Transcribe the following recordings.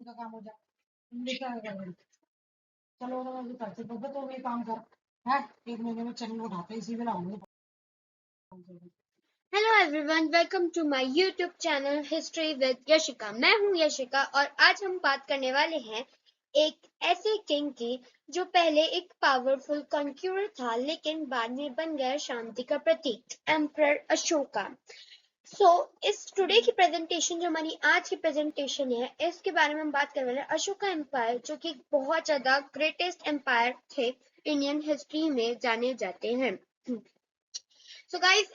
का काम हो जाए लिखा है। चलो तो मैं करते तो ये काम कर है 1 महीने में चैनल उठाते इसी में लाऊंगे। Hello everyone, welcome to my YouTube channel history with Yashika. मैं हूं यशिका और आज हम बात करने वाले हैं एक ऐसे किंग की जो पहले एक पावरफुल कॉन्क्यूरर था लेकिन बाद में बन गया शांति का प्रतीक, एम्परर अशोका। इस टुडे की प्रेजेंटेशन जो हमारी आज की प्रेजेंटेशन है इसके बारे में हम बात करने वाले हैं अशोका एम्पायर, जो कि बहुत ज्यादा ग्रेटेस्ट एम्पायर थे इंडियन हिस्ट्री में जाने जाते हैं। गाइस,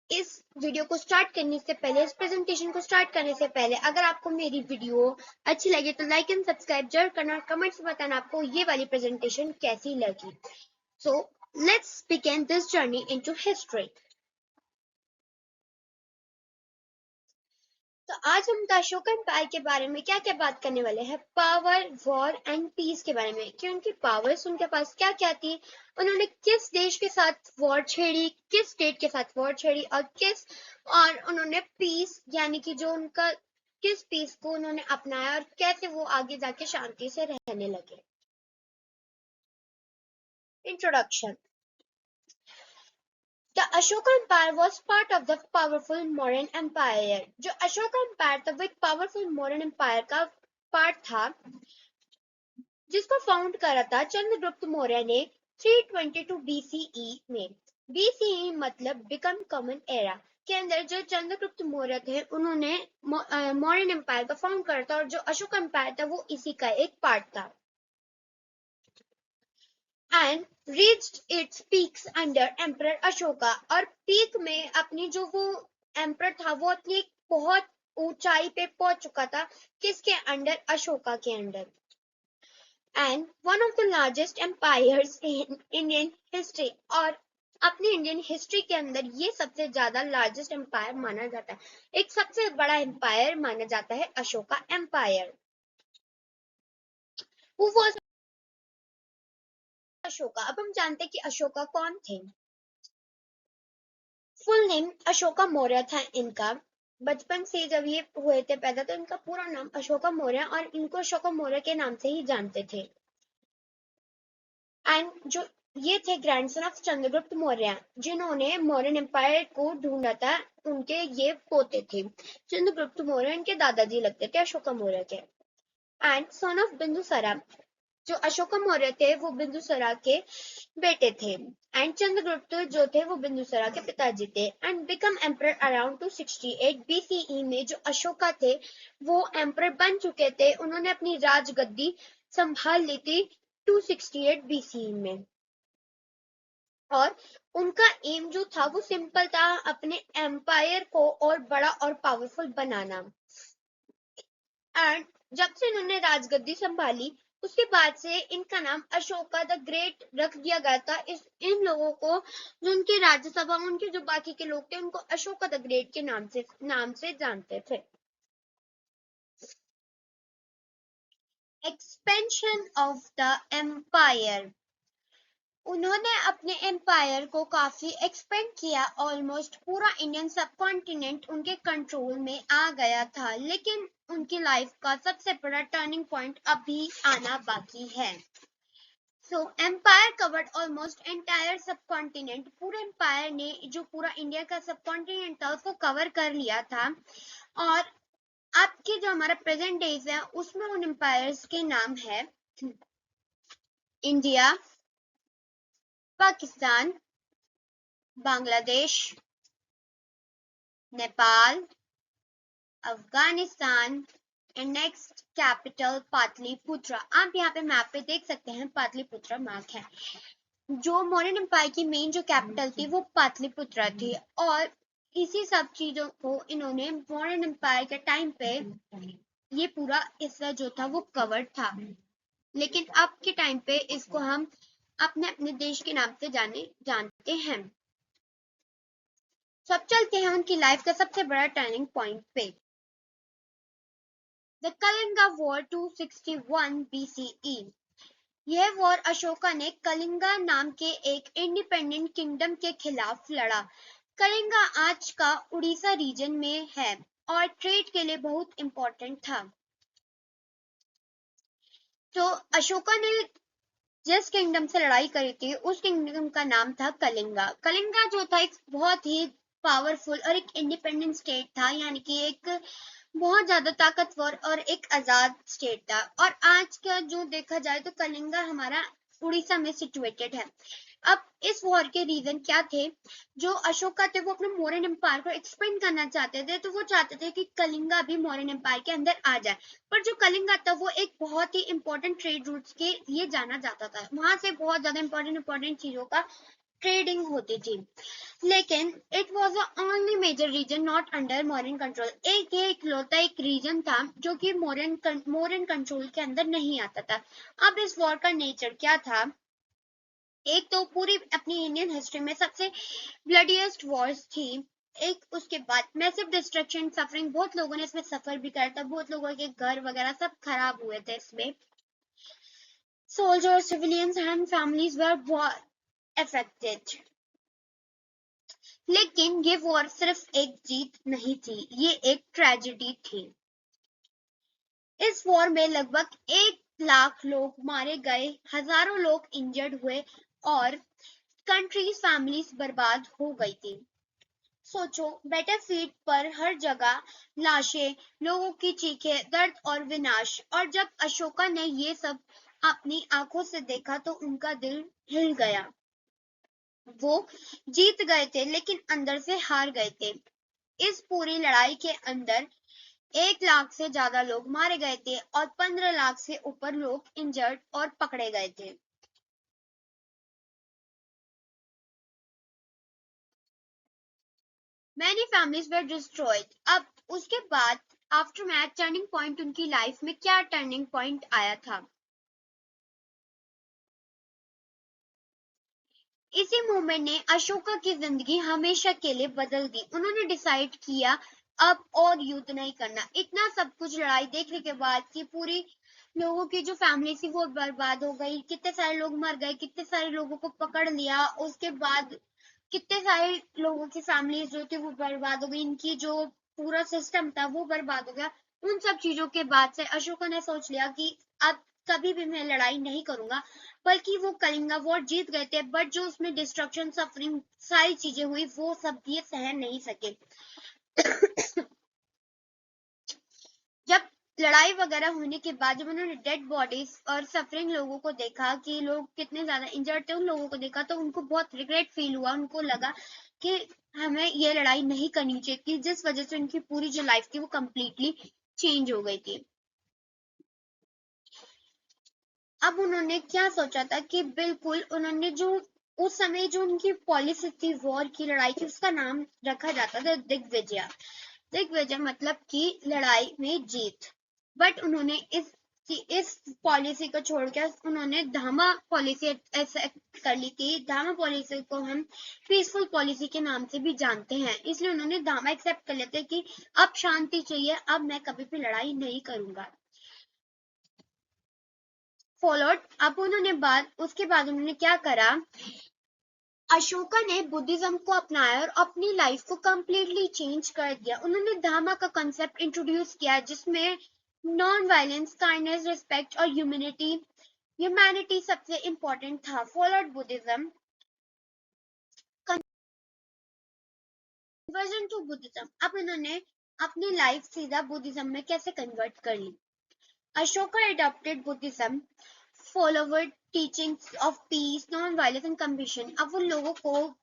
इस वीडियो को स्टार्ट करने से पहले, इस प्रेजेंटेशन को स्टार्ट करने से पहले, अगर आपको मेरी वीडियो अच्छी लगे तो लाइक एंड सब्सक्राइब जरूर करना और कमेंट्स में बताना आपको ये वाली प्रेजेंटेशन कैसी लगी। So let's begin this journey into history. तो आज हम अशोका एम्पायर के बारे में क्या क्या बात करने वाले हैं, पावर, वॉर एंड पीस के बारे में कि उनकी पावर्स उनके पास क्या क्या थी, उन्होंने किस देश के साथ वॉर छेड़ी, किस स्टेट के साथ वॉर छेड़ी और उन्होंने पीस यानी कि जो उनका किस पीस को उन्होंने अपनाया और कैसे वो आगे जाके शांति से रहने लगे। Introduction. The Ashoka Empire was part of the powerful Mauryan Empire. जो अशोका एम्पायर था वो एक पावरफुल मौर्यन एम्पायर का पार्ट था जिसको फाउंड करा था चंद्रगुप्त मौर्य ने 322 BCE में। BCE मतलब बिकम कॉमन एरा के अंदर जो चंद्रगुप्त मौर्य थे उन्होंने मौर्यन एम्पायर का फाउंड करा था और जो अशोक एम्पायर था वो इसी का एक पार्ट था। And reached its peaks under Emperor Ashoka, और पीक में अपनी जो वो एम्पर था वो अपनी एक बहुत ऊंचाई पे पहुंच चुका था, किसके अंडर, अशोका के under. And one of the largest empires in Indian history, और अपनी इंडियन हिस्ट्री के अंदर ये सबसे ज्यादा लार्जेस्ट एम्पायर माना जाता है, एक सबसे बड़ा एम्पायर माना जाता है Ashoka empire. Who was Ashoka? अब हम जानते हैं कि अशोका कौन थे। फुल नेम अशोका मौर्य था इनका। बचपन से जब ये हुए थे पैदा तो इनका पूरा नाम अशोका मौर्य, और इनको अशोका मौर्य के नाम से ही जानते थे। एंड जो ये थे ग्रैंडसन ऑफ चंद्रगुप्त मौर्य, जिन्होंने मौर्यन एम्पायर को ढूंढा था, उनके ये पोते थे। चंद्रगुप्त मौर्य इनके दादाजी लगते थे अशोका मौर्य के। एंड सन ऑफ बिंदुसारा, जो अशोका मौर्य थे वो बिंदुसारा के बेटे थे। एंड चंद्रगुप्त जो थे वो बिंदुसारा के पिताजी थे। And become emperor around 268 BCE में जो अशोका थे वो एम्परर बन चुके थे, उन्होंने अपनी राजगद्दी संभाल ली थी 268 BCE में। और उनका एम जो था वो सिंपल था, अपने एम्पायर को और बड़ा और पावरफुल बनाना। एंड जब से इन्होंने राजगद्दी संभाली उसके बाद से इनका नाम अशोका द ग्रेट रख दिया गया था। इन लोगों को, जो उनकी राज्यसभा में उनके जो बाकी के लोग थे, उनको अशोका द ग्रेट के नाम से जानते थे। Expansion of the empire. उन्होंने अपने एम्पायर को काफी एक्सपेंड किया, ऑलमोस्ट पूरा इंडियन सब कॉन्टिनेंट उनके कंट्रोल में आ गया था, लेकिन उनकी लाइफ का सबसे बड़ा टर्निंग पॉइंट अभी आना बाकी है। एम्पायर कवर्ड ऑलमोस्ट एंटायर सब कॉन्टिनेंट। पूरे एम्पायर ने जो पूरा इंडिया का सब कॉन्टिनेंट था उसको कवर कर लिया था। और अब के जो हमारा प्रेजेंट डेज है उसमें उन एम्पायर्स के नाम है India, Pakistan, Bangladesh, Nepal, Afghanistan and next capital Pataliputra. आप यहाँ पे मैप पे देख सकते हैं पाटलिपुत्र मार्क है। जो मौर्यन एम्पायर की मेन जो कैपिटल थी वो पाटलिपुत्र थी, और इसी सब चीजों को इन्होंने मौर्यन एम्पायर के टाइम पे ये पूरा हिस्सा जो था वो कवर्ड था, लेकिन अब के टाइम पे इसको हम अपने अपने देश के नाम से जानते हैं। अब चलते हैं उनकी लाइफ का सबसे बड़ा टर्निंग पॉइंट पे। The Kalinga war 261 BCE। यह वॉर अशोका ने कलिंगा नाम के एक इंडिपेंडेंट किंगडम के खिलाफ लड़ा। कलिंगा आज का उड़ीसा रीजन में है और ट्रेड के लिए बहुत इंपॉर्टेंट था। तो अशोका ने जिस किंगडम से लड़ाई करी थी उस किंगडम का नाम था कलिंगा। कलिंगा जो था एक बहुत ही पावरफुल और एक इंडिपेंडेंट स्टेट था, यानी कि एक बहुत ज्यादा ताकतवर और एक आजाद स्टेट था। और आज का जो देखा जाए तो कलिंगा हमारा उड़ीसा में सिचुएटेड है। अब इस वॉर के रीजन क्या थे? जो अशोका थे वो अपने मौर्यन एम्पायर को एक्सपेंड करना चाहते थे, तो वो चाहते थे कि कलिंगा भी मौर्यन एम्पायर के अंदर आ जाए। पर जो कलिंगा था वो एक बहुत ही इंपॉर्टेंट ट्रेड रूट्स के लिए जाना जाता था, वहां से बहुत ज्यादा इंपॉर्टेंट चीजों का ट्रेडिंग होती थी। लेकिन it was the only major reason not under Mauryan control. एक ये इकलौता एक रीजन था जो कि मॉरियन कंट्रोल के अंदर नहीं आता था। अब इस वॉर का नेचर क्या था? एक तो पूरी अपनी इंडियन हिस्ट्री में सबसे ब्लडीएस्ट वॉर्स थी। एक उसके बाद मैसिव डिस्ट्रक्शन, सफरिंग, बहुत लोगों ने इसमें सफर भी करा था, बहुत लोगों के घर वगैरह सब खराब हुए थे इसमें। Soldiers, civilians and families were affected. लेकिन ये वॉर सिर्फ एक जीत नहीं थी, ये एक ट्रेजेडी थी। इस वॉर में लगभग 1 लाख लोग मारे गए, हजारों लोग इंजर्ड हुए और कंट्रीज, फैमिलीज बर्बाद हो गई थी। सोचो, बैटलफील्ड पर हर जगह लाशें, लोगों की चीखें, दर्द और विनाश। और जब अशोका ने ये सब अपनी आंखों से देखा तो उनका दिल हिल गया। वो जीत गए थे लेकिन अंदर से हार गए थे। इस पूरी लड़ाई के अंदर 1 लाख से ज्यादा लोग मारे गए थे और 15 लाख से ऊपर लोग इंजर्ड और पकड़े गए थे। Many families were destroyed. अब उसके बाद आफ्टर मैच टर्निंग पॉइंट उनकी लाइफ में क्या टर्निंग पॉइंट आया था? इसी मूवमेंट ने अशोका की जिंदगी हमेशा के लिए बदल दी। उन्होंने डिसाइड किया अब और युद्ध नहीं करना। इतना सब कुछ लड़ाई देखने के बाद कि पूरी लोगों की जो फैमिली थी वो बर्बाद हो गई, कितने सारे लोग मर गए, कितने सारे लोगों को पकड़ लिया, उसके बाद कितने सारे लोगों की फैमिली जो थी वो बर्बाद हो गई, इनकी जो पूरा सिस्टम था वो बर्बाद हो गया। उन सब चीजों के बाद से अशोका ने सोच लिया कि अब कभी भी मैं लड़ाई नहीं करूंगा, बल्कि वो कलिंगा वॉर जीत गए थे, बट जो उसमें डिस्ट्रक्शन, सफरिंग, सारी चीजें हुई वो सब ये सहन नहीं सके। जब लड़ाई वगैरह होने के बाद जब उन्होंने डेड बॉडीज और सफरिंग लोगों को देखा कि लोग कितने ज्यादा इंजर्ड थे, उन लोगों को देखा तो उनको बहुत रिग्रेट फील हुआ। उनको लगा कि हमें ये लड़ाई नहीं करनी चाहिए थी, जिस वजह से उनकी पूरी जो लाइफ थी वो कंप्लीटली चेंज हो गई थी। अब उन्होंने क्या सोचा था कि बिल्कुल उन्होंने जो उस समय जो उनकी पॉलिसी थी वॉर की, लड़ाई की, उसका नाम रखा जाता था दिग्विजय। दिग्विजय मतलब कि लड़ाई में जीत। बट उन्होंने इस पॉलिसी को छोड़कर उन्होंने धामा पॉलिसी एक्सेप्ट कर ली थी। धामा पॉलिसी को हम पीसफुल पॉलिसी के नाम से भी जानते हैं, इसलिए उन्होंने धामा एक्सेप्ट कर लेते कि अब शांति चाहिए, अब मैं कभी भी लड़ाई नहीं करूंगा। फॉलोड। अब उन्होंने उसके बाद उन्होंने क्या करा? अशोका ने बुद्धिज्म को अपनाया और अपनी लाइफ को कंप्लीटली चेंज कर दिया। उन्होंने धामा का कंसेप्ट इंट्रोड्यूस किया जिसमें नॉन वायलेंस, काइंडनेस, रिस्पेक्ट और ह्यूमैनिटी सबसे इंपॉर्टेंट था। Followed Buddhism. Conversion to Buddhism. अब उन्होंने अपनी लाइफ सीधा बुद्धिज्म में कैसे कन्वर्ट कर ली? Ashoka adopted Buddhism, followed teachings of peace, non-violence and compassion. अब वो लोगों को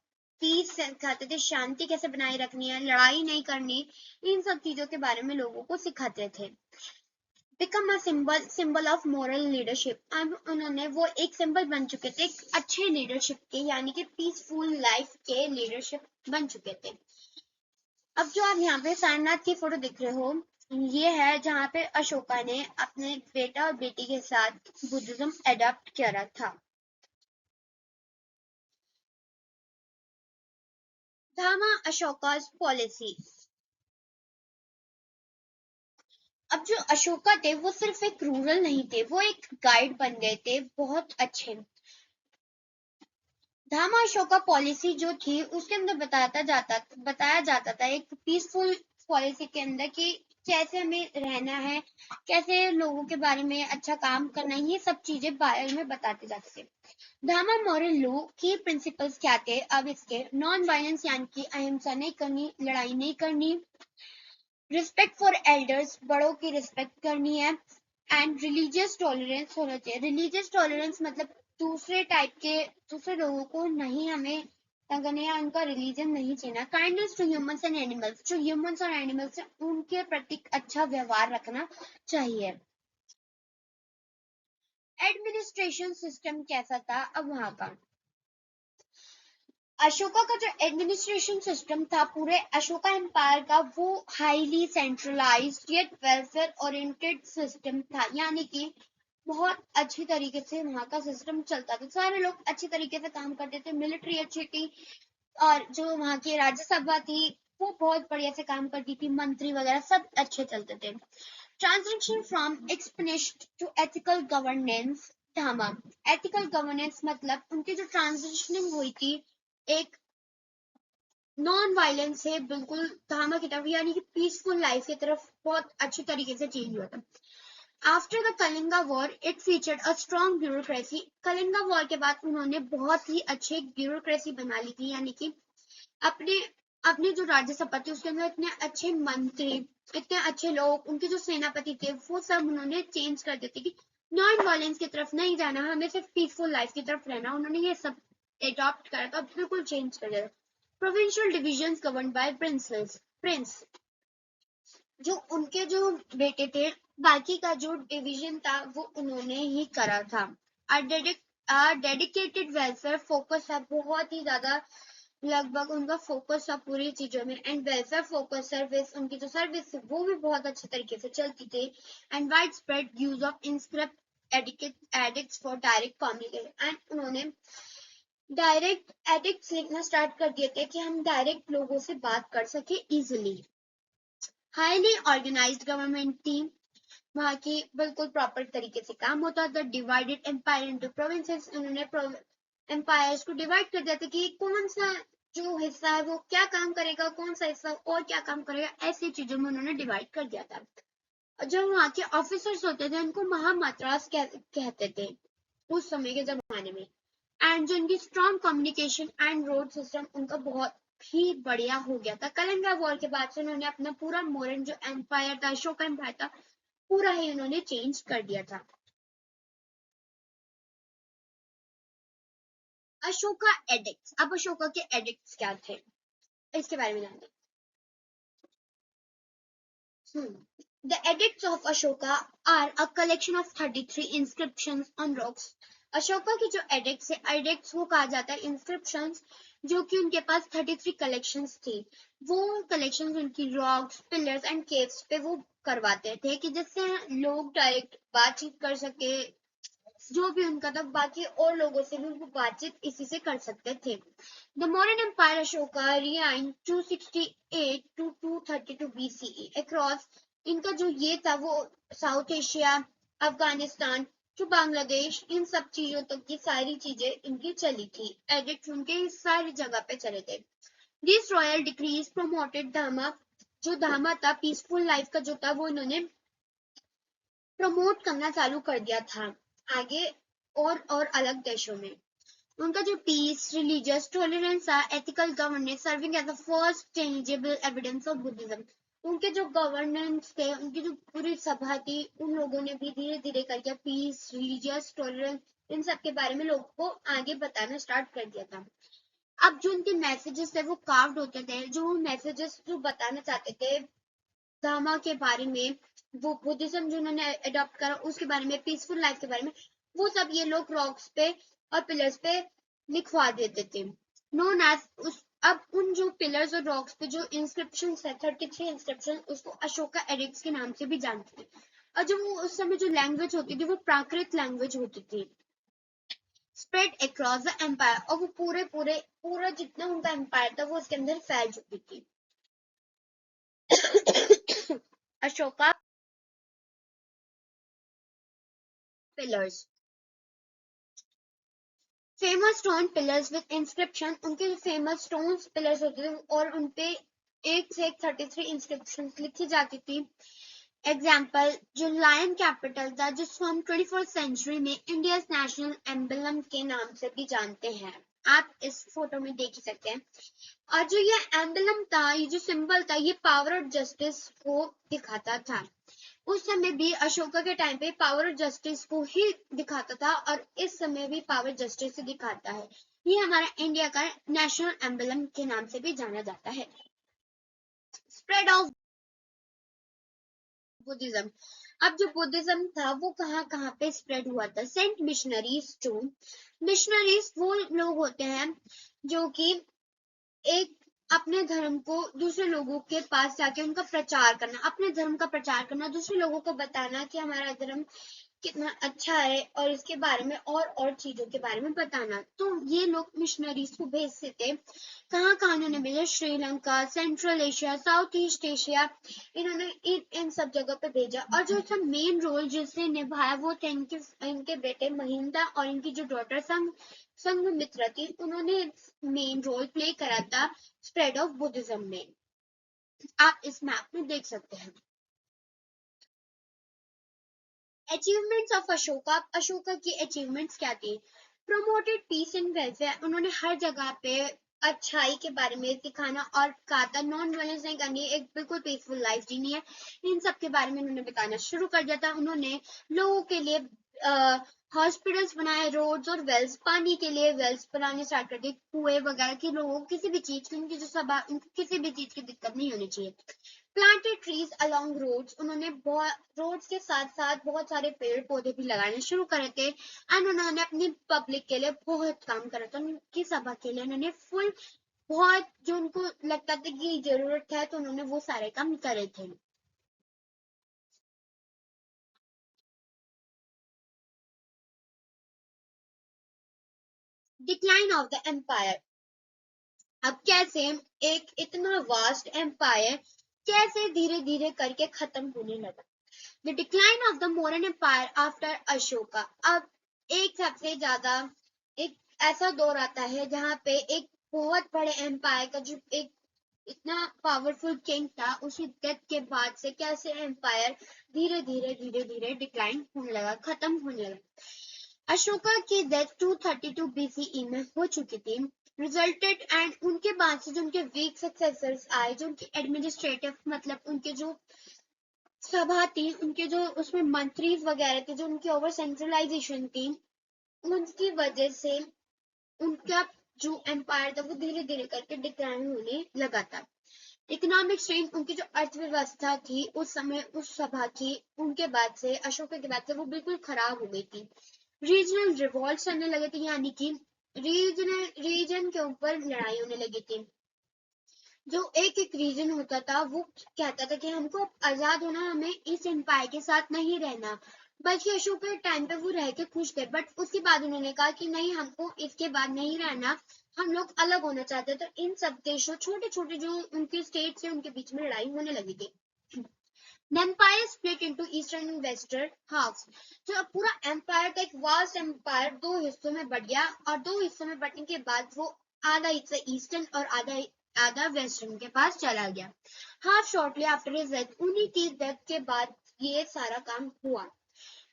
पीस सिखाते थे, शांति कैसे बनाए रखनी है, लड़ाई नहीं करनी, इन सब चीजों के बारे में लोगों को सिखाते थे। Become a symbol of moral leadership. अब उन्होंने वो एक सिंबल बन चुके थे एक अच्छे लीडरशिप के, यानी कि पीसफुल लाइफ के लीडरशिप बन चुके थे। अब जो आप यहाँ पे सारनाथ की फोटो दिख रहे हो, ये है जहाँ पे अशोका ने अपने बेटा और बेटी के साथ बुद्धिज्म एडॉप्ट करा था। धामा अशोका's पॉलिसी। अब जो अशोका थे वो सिर्फ एक रूरल नहीं थे, वो एक गाइड बन गए थे बहुत अच्छे। धामा अशोका पॉलिसी जो थी उसके अंदर बताया जाता था एक पीसफुल पॉलिसी के अंदर कि कैसे हमें रहना है, कैसे लोगों के बारे में अच्छा काम करना है, ये सब चीजें बारे में बताते जाते थे। धामा मॉरल लॉ की प्रिंसिपल्स क्या थे? अब इसके नॉन वायलेंस यानी कि अहिंसा नहीं करनी, लड़ाई नहीं करनी, रिस्पेक्ट फॉर एल्डर्स, बड़ों की रिस्पेक्ट करनी है, एंड रिलीजियस टॉलरेंस होना चाहिए। रिलीजियस टॉलरेंस मतलब दूसरे लोगों को नहीं हमें तंग करना या उनका रिलीजन नहीं चाहिए। Kindness to humans and animals, जो ह्यूमंस और एनिमल्स हैं उनके प्रति अच्छा व्यवहार रखना चाहिए। एडमिनिस्ट्रेशन सिस्टम कैसा था अब वहां का? अशोका का जो एडमिनिस्ट्रेशन सिस्टम था पूरे अशोका एम्पायर का, वो highly centralised yet welfare oriented system था, यानी कि बहुत अच्छी तरीके से वहां का सिस्टम चलता था। सारे लोग अच्छी तरीके से काम करते थे, मिलिट्री अच्छी थी, और जो वहां की राज्यसभा थी वो बहुत बढ़िया से काम करती थी, मंत्री वगैरह सब अच्छे चलते थे। Transition from explanation to ethical governance dhamma. Ethical governance मतलब उनकी जो ट्रांजिशनिंग हुई थी एक नॉन वायलेंस से बिल्कुल धामा की तरफ, यानी कि पीसफुल लाइफ की तरफ बहुत अच्छी तरीके से चेंज हुआ था। After the Kalinga war it featured a strong bureaucracy. Kalinga war के बाद उन्होंने बहुत ही अच्छे ब्यूरोक्रेसी बना ली थी, यानी कि अपने अपनी जो राज्यसभा थी उसके अंदर इतने अच्छे मंत्री, इतने अच्छे लोग, उनके जो सेनापति थे वो सब उन्होंने चेंज कर देते कि नॉन वायलेंस की तरफ नहीं जाना, हमें सिर्फ पीसफुल लाइफ की तरफ रहना। उन्होंने ये सब एडॉप्ट करा था, बिल्कुल चेंज कर दिया। Provincial divisions governed bye Prince, जो उनके जो बेटे थे, बाकी का जो डिवीजन था वो उन्होंने ही करा था। डेडिकेटेड वेलफेयर फोकस है बहुत ही ज्यादा, लगभग उनका फोकस था पूरी चीजों में, एंड वेलफेयर फोकस सर्विस, उनकी जो सर्विस थी वो भी बहुत अच्छे तरीके से चलती थी, and wide spread use of inscribed edicts for direct communication, and उन्होंने डायरेक्ट एडिक्ट्स लिखना स्टार्ट कर दिए थे कि हम डायरेक्ट लोगों से बात कर सके इजिली। हाईली ऑर्गेनाइज्ड गवर्नमेंट थी वहां की, बिल्कुल प्रॉपर तरीके से काम होता था। डिवाइडेड एम्पायर इनटू प्रोविंसेस, उन्होंने एम्पायर्स को डिवाइड कर दिया था कि कौन सा जो हिस्सा है वो क्या काम करेगा, कौन सा हिस्सा और क्या काम करेगा, ऐसी चीजों में उन्होंने डिवाइड कर दिया था। जो वहां के ऑफिसर्स होते थे उनको महामात्रास कहते थे उस समय के जमाने में, एंड जो इनकी strong communication and road system उनका बहुत ही बढ़िया हो गया था। कलिंगा वॉर के बाद से उन्होंने अपना पूरा मोरन जो एम्पायर था, अशोका एम्पायर था, पूरा ही उन्होंने चेंज कर दिया था। अशोका एडिक्ट्स, अब अशोका के एडिक्ट्स क्या थे इसके बारे में जानते हैं। The edicts of Ashoka are a collection of 33 inscriptions on rocks. Ashoka की जो एडिक्ट्स है, एडिक्ट्स वो कहा जाता है इंस्क्रिप्शंस, जो कि उनके पास 33 कलेक्शंस थी। वो कलेक्शंस उनकी रॉक्स, पिलर्स एंड केव्स पे वो करवाते थे कि जिससे लोग डायरेक्ट बातचीत कर सके, जो भी उनका था, बाकी और लोगों से भी वो बातचीत इसी से कर सकते थे। The modern empire Ashoka reigned 268 to 232 BCE across, इनका जो ये था वो साउथ एशिया, अफगानिस्तान, जो बांग्लादेश, इन सब चीजों तक की सारी चीजें इनकी चली थी। एडिक्ट उनके सारी जगह पे चले थे। दिस रॉयल डिक्रीज प्रोमोटेड धामा, जो धामा था पीसफुल लाइफ का जो था वो इन्होंने प्रमोट करना चालू कर दिया था आगे और अलग देशों में। उनका जो पीस, रिलीजियस टॉलरेंस था, ethical governance serving as the first tangible evidence of Buddhism. उनके जो गवर्नेंस थे, उनकी जो पूरी सभा थी, उन लोगों ने भी धीरे धीरे करके पीस, रिलीजियस टॉलरेंस, इन सब के बारे में लोगों को आगे बताना स्टार्ट कर दिया था। अब जो उनके मैसेजेस थे वो कार्व्ड होते थे, जो मैसेजेस जो बताना चाहते थे धामा के बारे में, वो बुद्धिज्म जो उन्होंने अडॉप्ट करा उसके बारे में, पीसफुल लाइफ के बारे में, वो सब ये लोग रॉक्स पे और पिलर्स पे लिखवा देते थे। नोन एज उस, अब उन जो पिलर्स और रॉक्स पे जो इंस्क्रिप्शन है 33 इंस्क्रिप्शन, उसको अशोका एडिक्ट्स के नाम से भी जानते थे। और जो वो उस समय जो लैंग्वेज होती थी वो प्राकृत लैंग्वेज होती थी, स्प्रेड अक्रॉस द एम्पायर, और वो पूरा जितना उनका एम्पायर था वो उसके अंदर फैल चुकी थी। Ashoka pillars, famous stone pillars with inscription, उनके जो फेमस स्टोन पिलर्स होते थे और उनपे एक से एक 33 इंस्क्रिप्शन लिखी जाती थी। एग्जाम्पल, जो लायन कैपिटल था जिसको हम 21st सेंचुरी में इंडिया नेशनल एम्बलम के नाम से भी जानते हैं, आप इस फोटो में देख ही सकते हैं। और जो ये एम्बलम था, ये जो सिंबल था, ये पावर और जस्टिस को दिखाता था। उस समय भी अशोका के टाइम पे पावर और जस्टिस को ही दिखाता था और इस समय भी पावर जस्टिस से दिखाता है। ये हमारा इंडिया का नेशनल एम्बलम के नाम से भी जाना जाता है। Spread of Buddhism. अब जो बुद्धिज्म था वो कहाँ कहाँ पे स्प्रेड हुआ था? Saint missionaries to. मिशनरीज वो लोग होते हैं जो कि एक अपने धर्म को दूसरे लोगों के पास जाके उनका प्रचार करना, अपने धर्म का प्रचार करना, दूसरे लोगों को बताना कि हमारा धर्म कितना अच्छा है और इसके बारे में और चीजों के बारे में बताना। तो ये लोग मिशनरीज को भेजते थे। कहाँ कहाँ इन्होंने भेजा? Sri Lanka, central Asia, south east Asia, इन्होंने इन सब जगह पे भेजा। और जो इसका मेन रोल जिसने निभाया वो थे इनके बेटे महिंदा और इनकी जो डॉटर संघमित्रा थी, उन्होंने मेन रोल प्ले करा था स्प्रेड ऑफ बुद्धिज्म में। आप इस मैप में देख सकते हैं। Achievements of Ashoka. अशोका की अचीवमेंट्स क्या थी? Promoted peace and welfare. उन्होंने हर जगह पे अच्छाई के बारे में सिखाना और कहा था नॉन वायलेंस नहीं करनी, एक बिल्कुल पीसफुल लाइफ जीनी है। इन सब के बारे में उन्होंने बताना शुरू कर दिया था। उन्होंने लोगों के लिए हॉस्पिटल्स बनाए, रोड्स और वेल्स, पानी के लिए वेल्स बनाने स्टार्ट कर दिए, कुएं वगैरह की, लोगों को किसी भी चीज की, उनकी जो सभा, किसी भी चीज की दिक्कत नहीं होनी चाहिए। Planted trees along roads. उन्होंने रोड्स के साथ साथ बहुत सारे पेड़ पौधे भी लगाने शुरू करे थे। एंड उन्होंने अपनी पब्लिक के लिए बहुत काम करा था। उनकी सभा के लिए उन्होंने फुल बहुत जो उनको लगता था कि जरूरत है तो उन्होंने वो सारे काम करे थे। Decline of the empire. अब कैसे एक इतना वास्ट एम्पायर कैसे धीरे धीरे करके खत्म होने लगा? The decline of the Mauryan empire after Ashoka. अब एक सबसे ज्यादा एक ऐसा दौर आता है जहां पे एक बहुत बड़े एम्पायर का जो एक इतना पावरफुल किंग था, उसकी डेथ के बाद से कैसे एम्पायर धीरे धीरे धीरे धीरे डिक्लाइन होने लगा, खत्म होने लगा। अशोका की डेथ 232 बीसीई में हो चुकी थी। रिजल्टेड एंड उनके बाद से जो उनके वीक सक्सेसर्स आए, जो उनके एडमिनिस्ट्रेटिव मतलब उनके जो सभा थी, उनके जो उसमें मंत्री वगैरह थे, जो उनकी ओवर सेंट्रलाइजेशन थी, उनकी वजह से उनका जो एम्पायर था वो धीरे धीरे करके डिक्लाइन होने लगा था। इकोनॉमिक स्ट्रेंथ, उनकी जो अर्थव्यवस्था थी उस समय उस सभा की, उनके बाद से अशोका के बाद से वो बिल्कुल खराब हो गई थी। रीजनल रिवॉल्ट चलने लगे थे, यानी कि रीजन के ऊपर लड़ाई होने लगी थी। जो एक एक रीजन होता था वो कहता था कि हमको आजाद होना, हमें इस एम्पायर के साथ नहीं रहना, बल्कि अशोक के टाइम पे वो रह के खुश थे। बट उसके बाद उन्होंने कहा कि नहीं, हमको इसके बाद नहीं रहना, हम लोग अलग होना चाहते हैं। तो इन सब देशों, छोटे छोटे जो उनके स्टेट से, उनके बीच में लड़ाई होने लगी थी। Empire split into eastern and western halves. तो पूरा एम्पायर का एक वास्ट एम्पायर दो हिस्सों में बट गया और दो हिस्सों में बटने के बाद वो आधा हिस्सा ईस्टर्न और आधा वेस्टर्न के पास चला गया। Half shortly after his death, उन्हीं की डेथ के बाद ये सारा काम हुआ।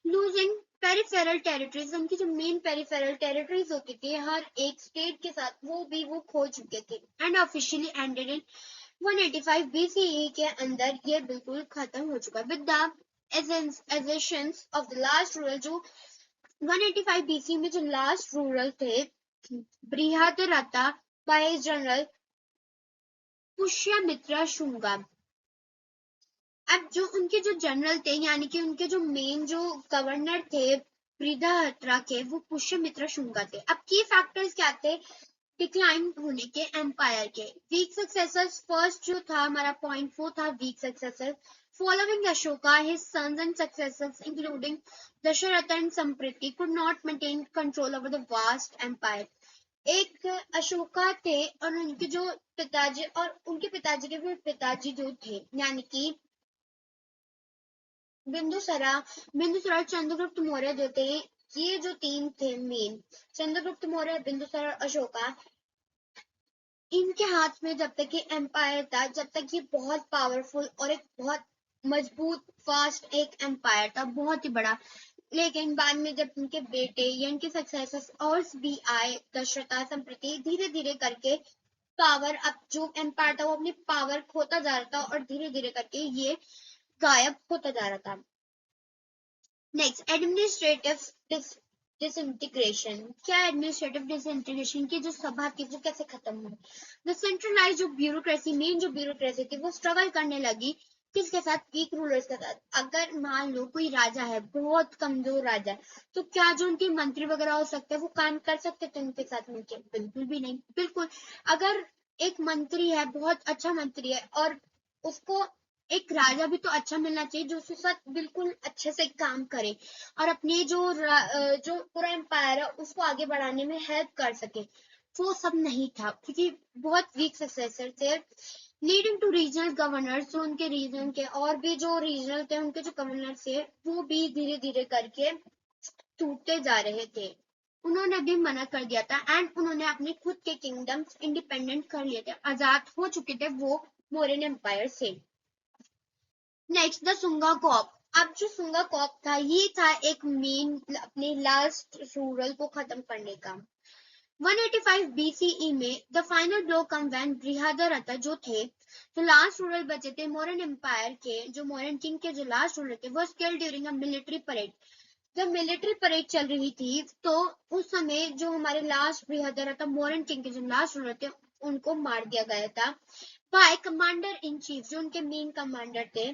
लूजिंग पेरिफेरल टेरिटरीज, उनकी जो मेन पेरिफेरल टेरिटरीज होती थी हर एक स्टेट के साथ, वो खो चुके थे। And officially ended in 185 BCE के अंदर ये बिल्कुल खत्म हो चुका है। With the assassinations of the last ruler, जो 185 BC में जो लास्ट रूरल थे, बृहद्रथा बाय जनरल पुष्यमित्र शुंगा। अब जो उनके जो जनरल थे, यानी कि उनके जो मेन जो गवर्नर थे बृहद्रथा के, वो पुष्यमित्र शुंगा थे। अब की फैक्टर्स क्या थे डिक्लाइन होने के एम्पायर के? Week successors. फर्स्ट जो था हमारा पॉइंट वो था weak successor. Following Ashoka, his sons and successors including Dasharatha and Samprati could not maintain control over the vast empire. एक अशोका थे और उनके जो पिताजी और उनके पिताजी के भी पिताजी जो थे, यानी कि बिंदुसारा चंद्रगुप्त मौर्य जो थे, ये जो तीन थे मेन, चंद्रगुप्त मौर्य, बिंदुसार, अशोका, इनके हाथ में जब तक ये एम्पायर था, जब तक ये बहुत पावरफुल और एक बहुत मजबूत फास्ट एक एम्पायर था, बहुत ही बड़ा। लेकिन बाद में जब इनके बेटे या इनके सक्सेसर्स और भी आए, दशरथा संप्रति, धीरे धीरे करके पावर, अब जो एम्पायर था वो अपनी पावर खोता जा रहा था और धीरे धीरे करके ये गायब होता जा रहा था। Next, administrative disintegration. क्या एडमिनिस्ट्रेटिव डिसइंटीग्रेशन की जो सभा थी वो कैसे खत्म हुई? द सेंट्रलाइज्ड जो ब्यूरोक्रेसी, मेन जो ब्यूरोक्रेसी थी वो स्ट्रगल करने लगी किसके साथ? वीक रूलर्स के साथ। अगर मान लो कोई राजा है, बहुत कमजोर राजा है, तो क्या जो उनके मंत्री वगैरह हो सकते हैं वो काम कर सकते थे उनके साथ मिलकर? बिल्कुल भी नहीं। बिल्कुल, अगर एक मंत्री है, बहुत अच्छा मंत्री है, और उसको एक राजा भी तो अच्छा मिलना चाहिए जो उसके साथ बिल्कुल अच्छे से काम करे और अपने जो पूरा एम्पायर है उसको आगे बढ़ाने में हेल्प कर सके। वो सब नहीं था क्योंकि बहुत वीक सक्सेसर थे, लीडिंग टू रीजनल गवर्नर्स। जो उनके रीजन के और भी जो रीजनल थे, उनके जो गवर्नर थे वो भी धीरे धीरे करके टूटते जा रहे थे। उन्होंने भी मना कर दिया था एंड उन्होंने अपने खुद के किंगडम्स इंडिपेंडेंट कर लिए थे, आजाद हो चुके थे वो मौर्यन एम्पायर से। Next, the Shunga coup. अब जो सुंगा कॉप था, ये था एक मेन अपने लास्ट रूरल को खत्म करने का। 185 BCE में the final blow come when Brihadratha जो थे, जो लास्ट रूरल बचे थे मौर्यन एम्पायर के, जो मौर्यन किंग के जो लास्ट रूलर थे, वो killed during a military parade. जब मिलिट्री परेड चल रही थी तो उस समय जो हमारे लास्ट बृहदरथ मौर्यन किंग के जो लास्ट रूलर थे उनको मार दिया गया था बाय कमांडर इन चीफ, जो उनके मेन कमांडर थे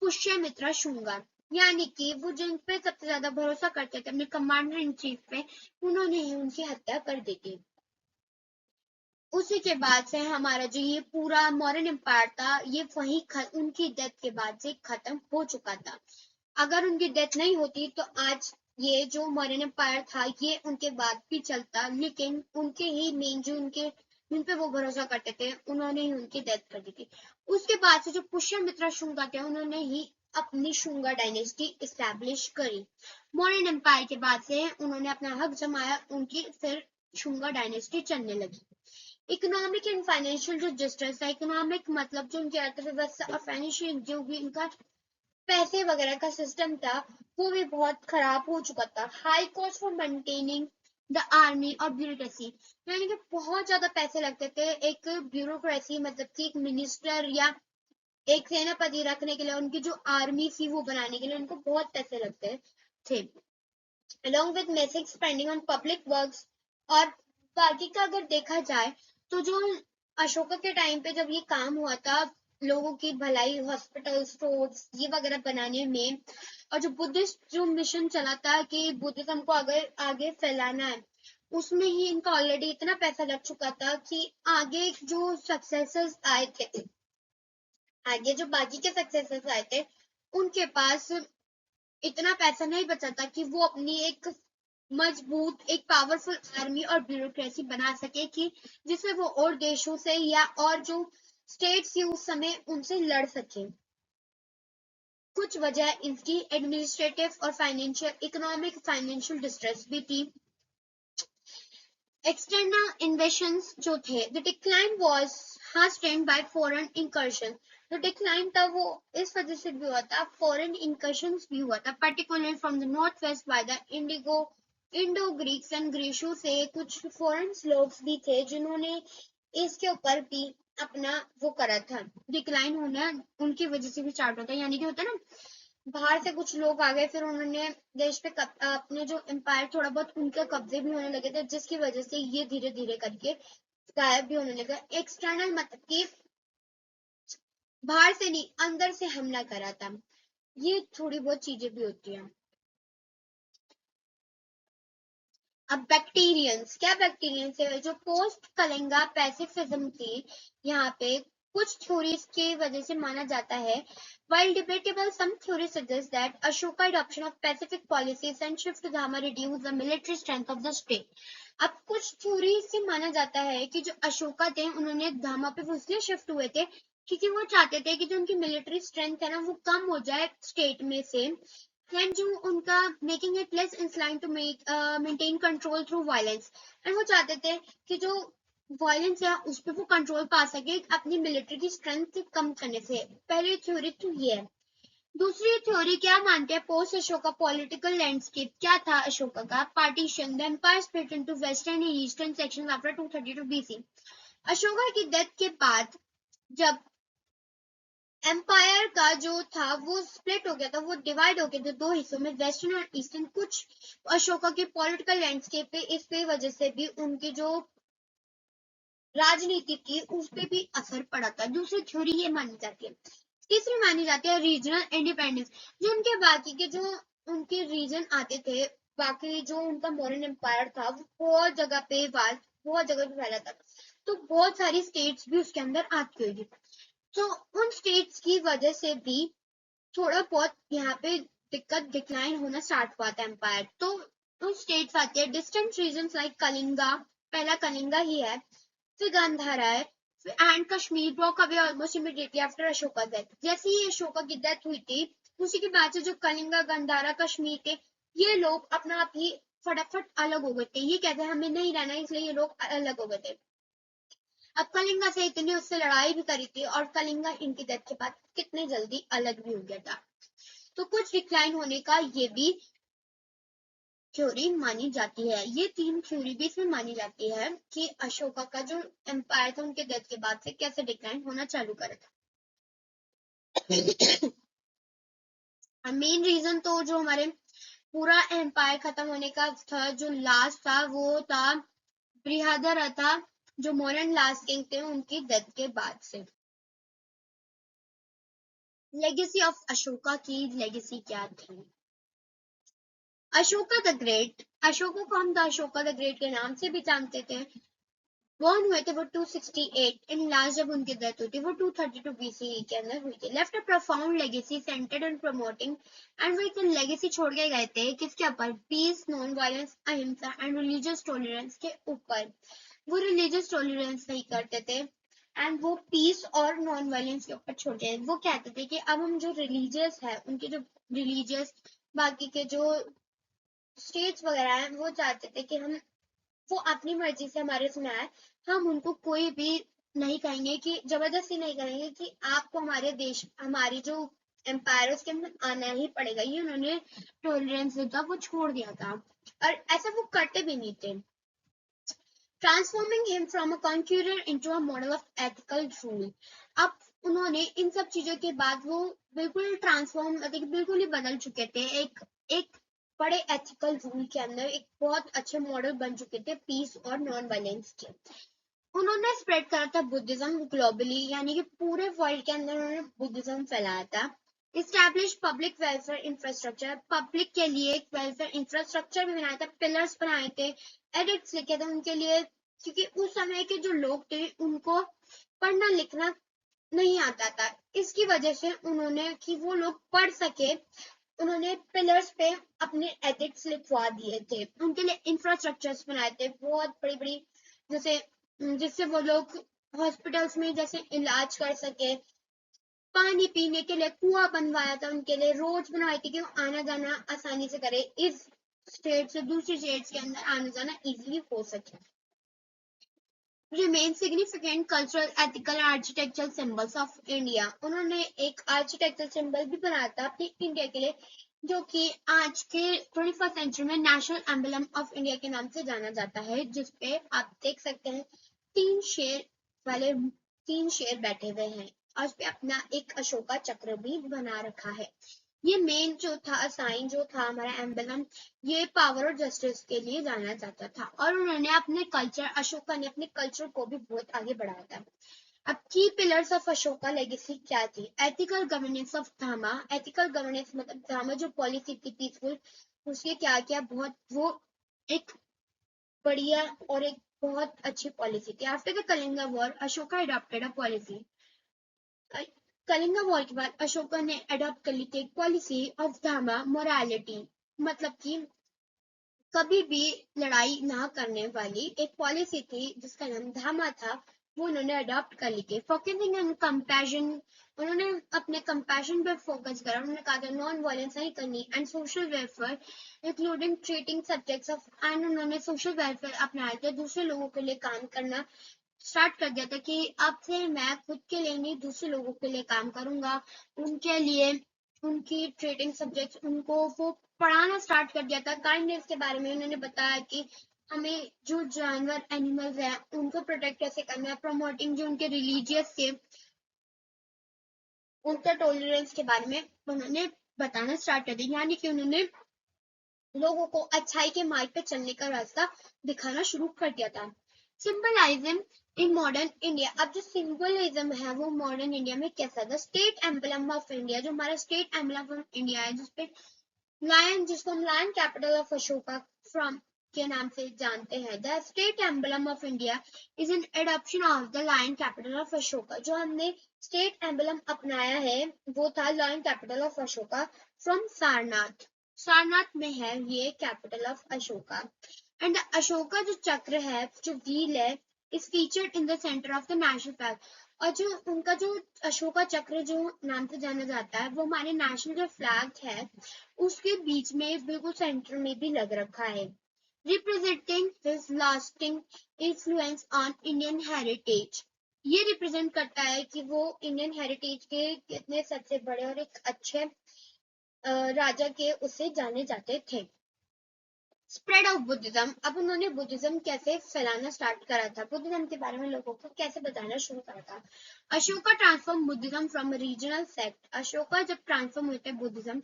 पुष्यमित्र शुंगा। यानी कि वो जिन पे सबसे ज्यादा भरोसा करते थे अपने कमांडर इन चीफ पे, उन्होंने ही उनकी हत्या कर दी थी। उसी के बाद से हमारा जो ये पूरा मॉडर्न एम्पायर था, ये वही उनकी डेथ के बाद से खत्म हो चुका था। अगर उनकी डेथ नहीं होती तो आज ये जो मॉडर्न एम्पायर था ये उनके बाद भी चलता, लेकिन उनके ही मेन जो उनके जिन पे वो भरोसा करते थे उन्होंने ही उनकी डेथ कर दी थी। उसके बाद से जो पुष्यमित्र शुंगा थे उन्होंने ही अपनी शुंगा डायनेस्टी इस्टेब्लिश करी। मौर्यन एम्पायर के बाद से उन्होंने अपना हक जमाया, उनकी फिर शुंगा डायनेस्टी चलने लगी। इकोनॉमिक एंड फाइनेंशियल जो डिस्ट्रेस है, इकोनॉमिक मतलब जो उनकी अर्थव्यवस्था और फाइनेंशियल जो भी इनका पैसे वगैरह का सिस्टम था वो भी बहुत खराब हो चुका था। High cost for maintaining the army और ब्यूरोक्रेसी, यानी कि बहुत ज्यादा पैसे लगते थे एक ब्यूरोक्रेसी मतलब कि एक मिनिस्टर या एक सेनापति रखने के लिए, उनकी जो आर्मी थी वो बनाने के लिए उनको बहुत पैसे लगते थे। Along with massive spending on public works. और बाकी का अगर देखा जाए तो जो अशोका के टाइम पे जब ये काम हुआ था लोगों की भलाई, हॉस्पिटल, स्टोर्स ये वगैरह बनाने में, और जो बुद्धिस्ट जो मिशन चला था कि बुद्धिज्म को अगर आगे फैलाना है, उसमें ही इनका ऑलरेडी इतना पैसा लग चुका था कि आगे जो सक्सेसर्स आए थे, आगे जो बाकी के सक्सेसर्स आए थे उनके पास इतना पैसा नहीं बचा था कि वो अपनी एक मजबूत एक पावरफुल आर्मी और ब्यूरोक्रेसी बना सके कि जिसमें वो और देशों से या और जो स्टेट्स थी उस समय उनसे लड़ सके। कुछ वजह इसकी एडमिनिस्ट्रेटिव और फाइनेंशियल, इकोनॉमिक फाइनेंशियल डिस्ट्रेस भी थी। एक्सटर्नल इन्वेशंस जो थे, the decline was hastened by foreign incursion। जो डिक्लाइन था वो इस वजह से भी हुआ था, फॉरेन इंकर्शंस भी हुआ था, particularly from the north west by the Indo Greeks and ग्रीशो से कुछ फॉरेन लोग भी थे जिन्होंने इसके ऊपर भी अपना वो करा था। डिक्लाइन होना उनकी वजह से भी स्टार्ट होता है, यानी कि होता है ना, बाहर से कुछ लोग आ गए, फिर उन्होंने देश पे अपने जो एम्पायर थोड़ा बहुत उनके कब्जे भी होने लगे थे, जिसकी वजह से ये धीरे धीरे करके गायब भी होने लगा। एक्सटर्नल मतलब कि बाहर से नहीं अंदर से हमला करा था, ये थोड़ी बहुत चीजें भी होती हैं। अब बैक्टीरियंस, क्या बैक्टीरियंस है? जो पोस्ट कलिंगा पैसिफिज्म थी, यहाँ पे कुछ थ्योरीज की वजह से माना जाता है, while debatable some theories suggest that Ashoka adoption of Pacific policies and shift to Dhamma reduced the military strength of the state। अब कुछ थ्योरी से माना जाता है कि जो अशोका थे उन्होंने धामा पे इसलिए शिफ्ट हुए थे क्योंकि वो चाहते थे कि जो उनकी मिलिट्री स्ट्रेंथ है ना वो कम हो जाए स्टेट में से, एंड जो उनका making it less inclined to maintain control through violence. And वो चाहते थे कि जो वायलेंस है उस पर वो कंट्रोल पा सके अपनी मिलिट्री की स्ट्रेंथ कम करने से। पहली थ्योरी तो ये है। दूसरी थ्योरी क्या मानते हैं पोस्ट अशोका पॉलिटिकल लैंडस्केप क्या था अशोका का? Partition, the empire split into western and eastern sections after 232 BC. Ashoka की डेथ के बाद जब एम्पायर का जो था वो स्प्लिट हो गया था, वो डिवाइड हो गया था दो हिस्सों में, वेस्टर्न और ईस्टर्न। कुछ अशोका के पॉलिटिकल लैंडस्केप पे इस पे वजह से भी उनकी जो राजनीति थी उस पे भी असर पड़ा था। दूसरी थ्योरी ये मानी जाती है। तीसरी मानी जाती है रीजनल इंडिपेंडेंस। जो उनके बाकी के जो उनके रीजन आते थे, बाकी जो उनका मौर्यन एम्पायर था वो बहुत जगह पे फैला था, तो बहुत सारी स्टेट्स भी उसके अंदर आती होगी। तो उन स्टेट्स की वजह से भी थोड़ा बहुत यहाँ पे दिक्कत डिक्लाइन होना स्टार्ट हुआ था एम्पायर। तो उन स्टेट्स आती है डिस्टेंट रीजन्स लाइक कलिंगा, पहला कलिंगा ही है, फिर गांधारा है, and Kashmir broke away almost immediately after Ashoka death. जैसे ही अशोका की डेथ हुई थी उसी के बाद से जो कलिंगा, गंधारा, कश्मीर थे, ये लोग अपना आप ही फटाफट अलग हो गए थे। ये कहते हैं हमें नहीं रहना, इसलिए ये लोग अलग हो गए थे। अब कलिंगा से इतनी उससे लड़ाई भी करी थी और कलिंगा इनकी डेथ के बाद कितने जल्दी अलग भी हो गया था। तो कुछ डिक्लाइन होने का ये भी थ्योरी मानी जाती है। ये तीन थ्योरी भी इसमें मानी जाती है कि अशोका का जो एम्पायर था उनके डेथ के बाद से कैसे डिक्लाइन होना चालू करा था। मेन रीजन तो जो हमारे पूरा एम्पायर खत्म होने का था, जो लास्ट था वो था बृहदर था, जो मौर्यन लास्ट किंग थे उनकी डेथ के बाद से। लेगेसी ऑफ अशोका की लेगेसी क्या थी? अशोका द ग्रेट, अशोका को हम द अशोका द ग्रेट के नाम से भी जानते थे। बॉर्न हुए थे वो 268, इन लास्ट जब उनकी डेथ हुई थी वो 232 बीसीई के अंदर हुई थी। Left a profound legacy centred on promoting, and वो एक लेगेसी छोड़ के गए थे किसके ऊपर? पीस, नॉन वायलेंस, अहिंसा एंड रिलीजियस टॉलरेंस के ऊपर। वो रिलीजियस टॉलरेंस नहीं करते थे एंड वो पीस और नॉन वायलेंस के ऊपर छोड़ते हैं। वो कहते थे कि अब हम जो रिलीजियस है उनके जो रिलीजियस बाकी के जो स्टेट्स वगैरह हैं वो चाहते थे कि हम वो अपनी मर्जी से हमारे उसमें आए, हम उनको कोई भी नहीं कहेंगे कि जबरदस्ती नहीं करेंगे कि आपको हमारे देश हमारी जो एम्पायर है उसके अंदर आना ही पड़ेगा। ये उन्होंने टॉलरेंस जो था वो छोड़ दिया था और ऐसा वो करते भी नहीं थे। Transforming him from a conqueror into a model of ethical rule. अब उन्होंने इन सब चीजों के बाद वो बिल्कुल ट्रांसफॉर्म मतलब बिल्कुल ही बदल चुके थे। एक बड़े एथिकल रूल के अंदर एक बहुत अच्छे मॉडल बन चुके थे पीस और नॉन वायलेंस के। उन्होंने स्प्रेड करा था बुद्धिज्म ग्लोबली, यानी कि पूरे वर्ल्ड के अंदर उन्होंने बुद्धिज्म फैलाया था। Establish public welfare infrastructure, public के लिए एक वेलफेयर इंफ्रास्ट्रक्चर भी बनाया था, पिलर्स बनाए थे, एडिक्ट्स लिखे थे उनके लिए, क्योंकि उस समय के जो लोग थे उनको पढ़ना लिखना नहीं आता था। इसकी वजह से उन्होंने कि वो लोग पढ़ सके, उन्होंने पिलर्स पे अपने एथिक्स लिखवा दिए थे। उनके लिए इंफ्रास्ट्रक्चर्स बनाए थे बहुत बड़ी बड़ी, जैसे जिससे वो लोग हॉस्पिटल्स में जैसे इलाज कर सके, पानी पीने के लिए कुआं बनवाया था उनके लिए, रोड्स बनवाई थी कि वो आना जाना आसानी से करे, इस स्टेट से दूसरी स्टेट्स के अंदर आना जाना इजीली हो सके। remain significant cultural, ethical, architectural symbols of India. उन्होंने एक आर्किटेक्चरल सिंबल भी बनाया था अपनी इंडिया के लिए, जो कि आज के 21st सेंचुरी में नेशनल एम्बलम ऑफ इंडिया के नाम से जाना जाता है, जिसपे आप देख सकते हैं तीन शेर बैठे हुए हैं और उसपे अपना एक अशोका चक्र भी बना रखा है। ये मेन जो था साइन जो था हमारा एम्बलम, ये पावर और जस्टिस के लिए जाना जाता था और उन्होंने अपने कल्चर, अशोका ने अपने कल्चर को भी बहुत आगे बढ़ाया था। अब की पिलर्स ऑफ अशोका लेगेसी क्या थी? एथिकल गवर्नेंस ऑफ धामा, एथिकल गवर्नेंस मतलब धामा जो पॉलिसी थी पीसफुल, उसके क्या क्या बहुत वो एक बढ़िया और एक बहुत अच्छी पॉलिसी थी। After the Kalinga war Ashoka adopted a policy, Kalinga war के बाद अशोका ने अडॉप्ट कर ली थी एक पॉलिसी ऑफ धामा मोरालिटी, मतलब कि कभी भी लड़ाई ना करने वाली एक पॉलिसी थी जिसका नाम धामा था। वो उन्होंने अडॉप्ट कर ली थी। फोकसिंग ऑन कंपैशन, उन्होंने अपने कंपैशन पे फोकस करा। उन्होंने कहा था नॉन वायलेंस नहीं करनी and social welfare including treating subjects of, and उन्होंने सोशल वेलफेयर अपनाया था, दूसरे लोगों के लिए काम करना स्टार्ट कर दिया था कि अब से मैं खुद के लिए नहीं दूसरे लोगों के लिए काम करूंगा। उनके लिए उनकी ट्रेडिंग सब्जेक्ट्स उनको वो पढ़ाना स्टार्ट कर दिया था। काइंडनेस के बारे में उन्होंने बताया कि हमें जो जानवर एनिमल्स हैं उनको प्रोटेक्ट कैसे करना है। प्रमोटिंग जो उनके रिलीजियस के उनका टॉलरेंस के बारे में उन्होंने बताना स्टार्ट कर दिया, यानी कि उन्होंने लोगों को अच्छाई के मार्ग पे चलने का रास्ता दिखाना शुरू कर दिया था। सिंबलिज्म इन मॉडर्न इंडिया, अब जो सिंबलिज्म है वो मॉडर्न इंडिया में कैसा था। स्टेट एम्बलम ऑफ इंडिया, जो हमारा स्टेट एम्बलम ऑफ इंडिया है जिसपे लायन, जिसको हम lion capital of Ashoka from के नाम से जानते हैं। The state emblem of India is an adoption of the lion capital of Ashoka, जो हमने स्टेट एम्बलम अपनाया है वो था lion capital of Ashoka from Sarnath. Sarnath में है ये capital of Ashoka. And Ashoka जो चक्र है, जो व्हील है, is featured in the centre of the national flag, और जो उनका जो अशोका चक्र जो नाम से जाना जाता है वो हमारे नेशनल जो फ्लैग है उसके बीच में बिल्कुल सेंटर में भी लग रखा है, representing his lasting influence on Indian heritage. ये रिप्रेजेंट करता है कि वो इंडियन हेरिटेज के कितने सबसे बड़े और एक अच्छे राजा के उससे जाने जाते थे। स्प्रेड ऑफ बुद्धिज्म, अब उन्होंने बुद्धिज्म कैसे फैलाना स्टार्ट करा था, बुद्धिज्म के बारे में लोगों को कैसे बताना शुरू करा था। Ashoka transform Buddhism from regional sect, Ashoka जब ट्रांसफॉर्म होते हैं बुद्धिज्म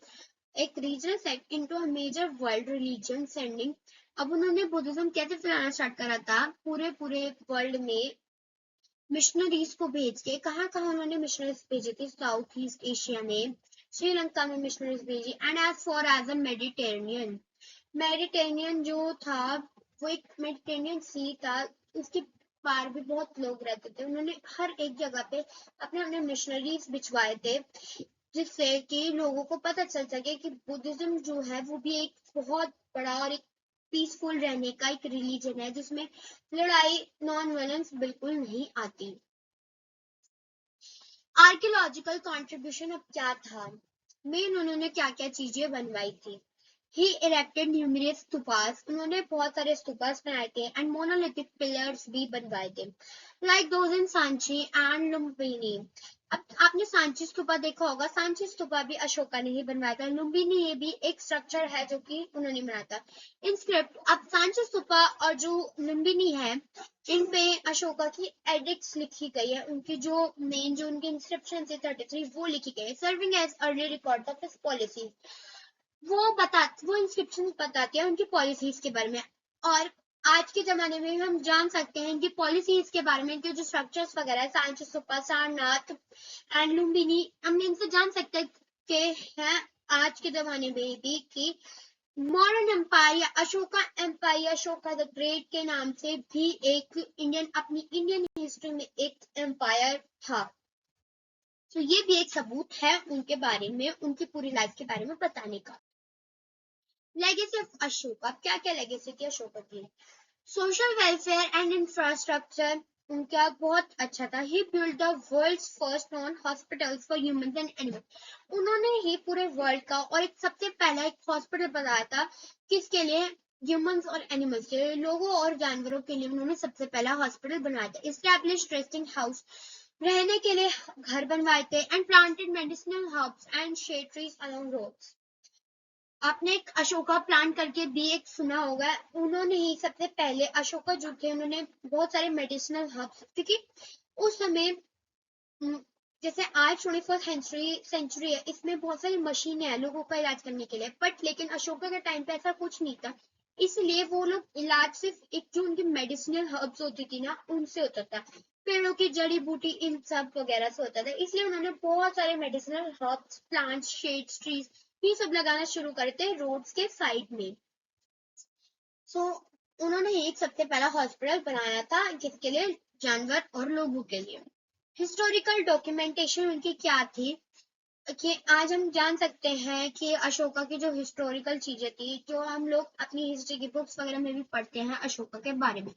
एक regional sect into a major world religion, sending, अब उन्होंने बुद्धिज्म कैसे फैलाना स्टार्ट करा था पूरे वर्ल्ड में मिशनरीज को भेज के। कहाँ कहाँ उन्होंने मिशनरीज भेजी थी, साउथ ईस्ट एशिया में, श्रीलंका में मिशनरीज भेजी, and as far as a Mediterranean, Mediterranean जो था वो एक मेडिटेरेनियन सी था, उसके पार भी बहुत लोग रहते थे। उन्होंने हर एक जगह पे अपने अपने मिशनरीज भिजवाए थे जिससे कि लोगों को पता चल सके कि बुद्धिज्म जो है वो भी एक बहुत बड़ा और एक पीसफुल रहने का एक रिलीजन है जिसमें लड़ाई नॉन वायलेंस बिल्कुल नहीं आती। आर्कियोलॉजिकल कंट्रीब्यूशन अब क्या था, मेन उन्होंने क्या क्या चीजें बनवाई थी। He erected numerous stupas, उन्होंने बहुत सारे स्तूपास बनाए थे एंड मोनोलिथिक पिलर्स भी बनवाए थे, like those in Sanchi and Lumbini. अब आपने सांची स्तूपा देखा होगा, सांची स्तूपा भी अशोका ने ही बनवाया था। लुम्बिनी ये भी एक स्ट्रक्चर है जो कि उन्होंने बनाया था। इंस्क्रिप्ट, अब सांची स्तूपा और जो लुम्बिनी है इन पे अशोका की एडिक्ट्स लिखी गई है, उनकी जो मेन जो उनकी इंस्क्रिप्शन है 33 वो लिखी गई है, serving as early record of his policy. वो इंस्क्रिप्शन बताती है उनकी पॉलिसीज के बारे में, और आज के जमाने में हम जान सकते हैं इनकी पॉलिसीज के बारे में, इनके जो स्ट्रक्चर्स वगैरह है सांची स्तूपा, सारनाथ एंड लुम्बिनी, हम इनसे जान सकते हैं आज के जमाने में भी कि मॉडर्न एम्पायर या Ashoka empire, Ashoka the Great के नाम से भी एक अपनी इंडियन हिस्ट्री में एक एम्पायर था। तो ये भी एक सबूत है उनके बारे में, उनकी पूरी लाइफ के बारे में बताने का। लेगेसी ऑफ अशोका, क्या क्या लेगेसी थी अशोका की। सोशल वेलफेयर एंड इंफ्रास्ट्रक्चर उनका बहुत अच्छा था। He build the world's first known hospitals for humans and animals, उन्होंने ही पूरे वर्ल्ड का और एक सबसे पहला एक हॉस्पिटल बनाया था, किसके लिए, ह्यूमंस और एनिमल्स के लिए, लोगों और जानवरों के लिए उन्होंने सबसे पहला हॉस्पिटल बनाया था। एस्टैब्लिश रेस्टिंग हाउस, रहने के लिए घर बनवाए थे, and planted medicinal herbs and shade trees along roads. आपने एक अशोका प्लांट करके भी एक सुना होगा, उन्होंने ही सबसे पहले अशोका जो थे उन्होंने बहुत सारे मेडिसिनल हर्ब्स, क्योंकि उस समय जैसे आज 21st सेंचुरी है, इसमें बहुत सारी मशीनें हैं लोगों का इलाज करने के लिए, बट लेकिन अशोका के टाइम पे ऐसा कुछ नहीं था, इसलिए वो लोग इलाज सिर्फ एक जो उनकी मेडिसिनल हर्ब्स होती थी ना उनसे होता था, पेड़ों की जड़ी बूटी इन सब वगैरह से होता था, इसलिए उन्होंने बहुत सारे medicinal herbs, plants, shades, trees ये सब लगाना शुरू करते रोड्स के साइड में। सो उन्होंने एक सबसे पहला हॉस्पिटल बनाया था, किसके लिए, जानवर और लोगों के लिए। हिस्टोरिकल डॉक्यूमेंटेशन उनकी क्या थी कि आज हम जान सकते हैं कि अशोका की जो हिस्टोरिकल चीजें थी जो हम लोग अपनी हिस्ट्री की बुक्स वगैरह में भी पढ़ते हैं अशोका के बारे में।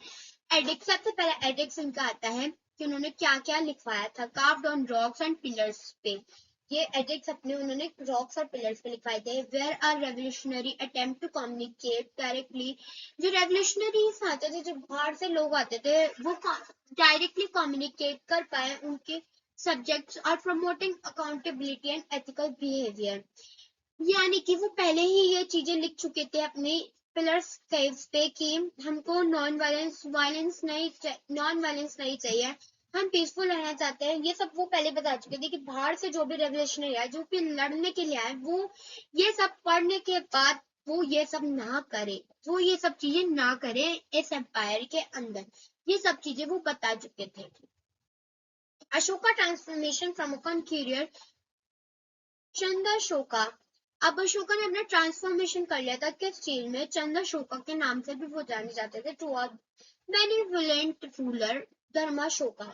एडिक्स, सबसे पहला एडिक्स इनका आता है कि उन्होंने क्या क्या लिखवाया था carved on rocks and pillars पे। ये एडिक्ट्स अपने उन्होंने रॉक्स और पिलर्स पे लिखवाए थे। Where are revolutionary attempt to communicate directly, जो रेवोल्यूशनरीज आते थे, जो बाहर से लोग आते थे, वो डायरेक्टली कम्युनिकेट कर पाए उनके सब्जेक्ट्स और promoting accountability and ethical behaviour. यानी कि वो पहले ही ये चीजें लिख चुके थे अपने पिलर्स केव्स पे कि हमको नॉन वायलेंस नहीं चाहिए, हम पीसफुल रहना चाहते हैं। ये सब वो पहले बता चुके थे कि बाहर से जो भी रेवोल्यूशनरी आए, जो भी लड़ने के लिए आए, वो ये सब पढ़ने के बाद वो ये सब ना करे, वो ये सब चीजें ना करे इस एम्पायर के अंदर। ये सब चीजें वो बता चुके थे। Ashoka transformation from a conqueror Chandashoka. अब अशोका ने अपना ट्रांसफॉर्मेशन कर लिया था किस चीज में, चंद्रशोका के नाम से भी वो जाने जाते थे, टू अ बेनिवोलेंट रूलर धर्माशोका।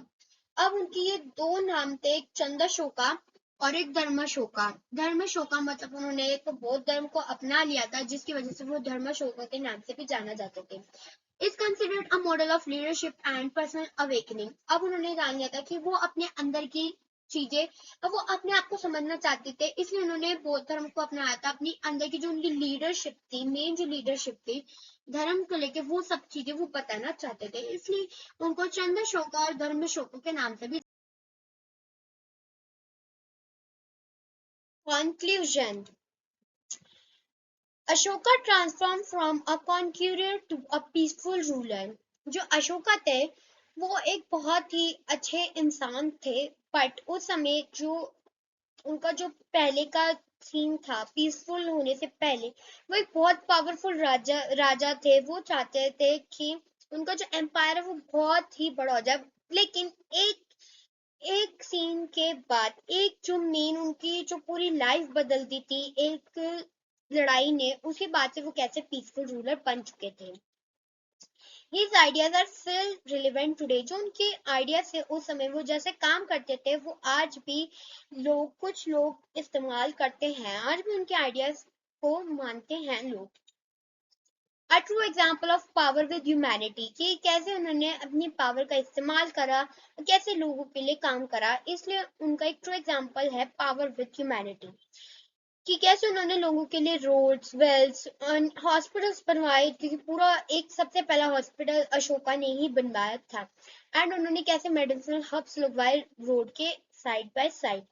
अब उनके ये दो नाम थे, एक चंद्रशोका और एक धर्माशोका। धर्माशोका मतलब उन्होंने एक बौद्ध धर्म को अपना लिया था, जिसकी वजह से वो धर्माशोका के नाम से भी जाना जाते थे। Is considered a model of leadership and personal awakening. अब उन्होंने जान लिया था कि वो अपने अंदर की चीजें, अब वो अपने आप को समझना चाहते थे, इसलिए उन्होंने बौद्ध धर्म को अपनाया था। अपनी अंदर की जो उनकी लीडरशिप थी, मेन जो लीडरशिप थी धर्म को लेके, वो सब चीजें वो बताना चाहते थे, इसलिए उनको चंद्रशोका और धर्मशोका के नाम से भी। Conclusion. Ashoka transform from a conqueror to a peaceful ruler. जो अशोका थे वो एक बहुत ही अच्छे इंसान थे, बट उस समय जो उनका जो पहले का सीन था पीसफुल होने से पहले, वो एक बहुत पावरफुल राजा थे। वो चाहते थे कि उनका जो एम्पायर है वो बहुत ही बड़ा हो जाए, लेकिन एक सीन के बाद, एक जो मेन उनकी जो पूरी लाइफ बदल दी थी एक लड़ाई ने, उसके बाद से वो कैसे पीसफुल रूलर बन चुके थे। His ideas are still relevant today. जो उनके आइडियाज थे उस समय, वो जैसे काम करते थे, वो आज भी कुछ लोग इस्तेमाल करते हैं, आज भी उनके आइडियाज को मानते हैं लोग। A true example of power with humanity, कि कैसे उन्होंने अपनी पावर का इस्तेमाल करा, कैसे लोगों के लिए काम करा, इसलिए उनका एक ट्रू एग्जाम्पल है पावर विद ह्यूमैनिटी। कि कैसे उन्होंने लोगों के लिए रोड्स, वेल्स, हॉस्पिटल्स बनवाए, क्योंकि पूरा एक सबसे पहला हॉस्पिटल अशोका ने ही बनवाया था। एंड उन्होंने कैसे मेडिसिनल हब्स लगवाए रोड के साइड बाय साइड।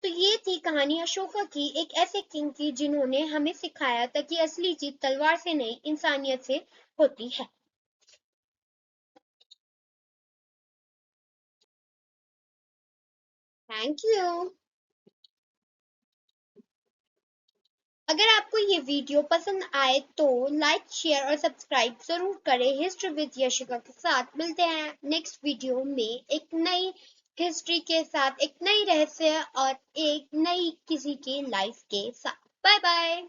तो ये थी कहानी अशोका की, एक ऐसे किंग की जिन्होंने हमें सिखाया था कि असली जीत तलवार से नहीं, इंसानियत से होती है। Thank you. अगर आपको ये वीडियो पसंद आए तो लाइक, शेयर और सब्सक्राइब जरूर करें। हिस्ट्री विद यशिका के साथ मिलते हैं नेक्स्ट वीडियो में एक नई हिस्ट्री के साथ, एक नई रहस्य और एक नई किसी की लाइफ के साथ। Bye bye.